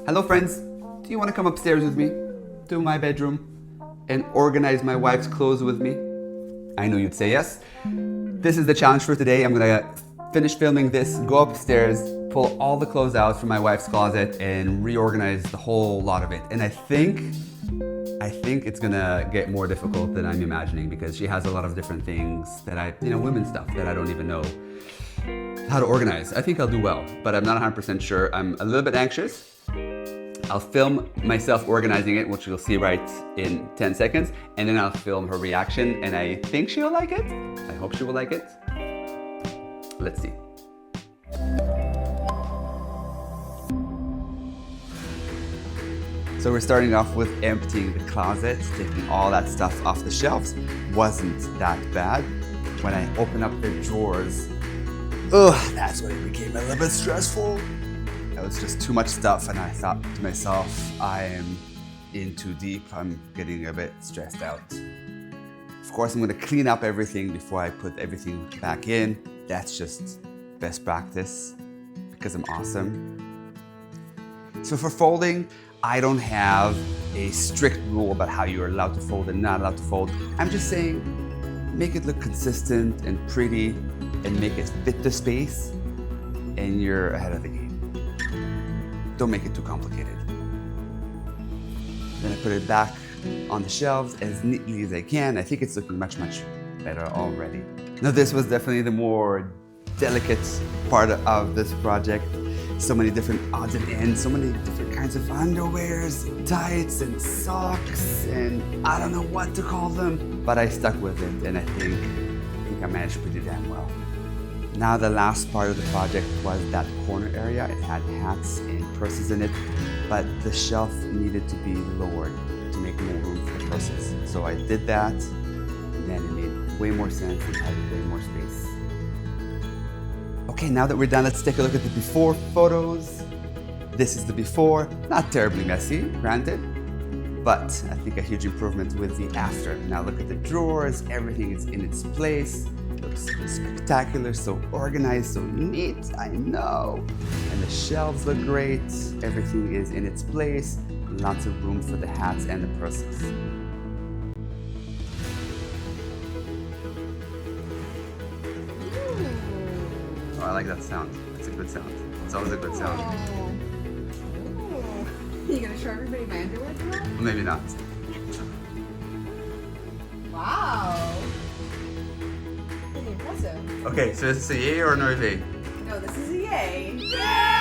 Hello friends, do you want to come upstairs with me to my bedroom and organize my wife's clothes with me? I know you'd say yes. This is the challenge for today. I'm gonna finish filming this, go upstairs, pull all the clothes out from my wife's closet and reorganize the whole lot of it. And I think it's gonna get more difficult than I'm imagining because she has a lot of different things that women's stuff that I don't even know how to organize. I think I'll do well, but I'm not 100% sure. I'm a little bit anxious. I'll film myself organizing it, which you'll see right in 10 seconds, and then I'll film her reaction, and I think she'll like it. I hope she will like it. Let's see. So we're starting off with emptying the closet, taking all that stuff off the shelves. Wasn't that bad. When I open up the drawers, that's when it became a little bit stressful. It was just too much stuff, and I thought to myself, I am in too deep. I'm getting a bit stressed out. Of course, I'm gonna clean up everything before I put everything back in. That's just best practice because I'm awesome. So for folding, I don't have a strict rule about how you're allowed to fold and not allowed to fold. I'm just saying, make it look consistent and pretty and make it fit the space, and you're ahead of the game. Don't make it too complicated. Then I put it back on the shelves as neatly as I can. I think it's looking much, much better already. Now this was definitely the more delicate part of this project. So many different odds and ends, so many different kinds of underwears, tights and socks, and I don't know what to call them, but I stuck with it, and I think I managed pretty damn well. Now the last part of the project was that corner area. It had hats and purses in it, but the shelf needed to be lowered to make more room for the purses. So I did that, and then it made way more sense and had way more space. Okay, now that we're done, let's take a look at the before photos. This is the before, not terribly messy, granted, but I think a huge improvement with the after. Now look at the drawers, everything is in its place. Looks spectacular, so organized, so neat, I know. And the shelves look great, everything is in its place, lots of room for the hats and the purses. Oh, I like that sound. It's a good sound. It's always a good sound. Are you gonna show everybody my underwear tomorrow? Maybe not. Wow. Pretty impressive. Okay, so is this a yay or no yay? No, this is a yay. Yay!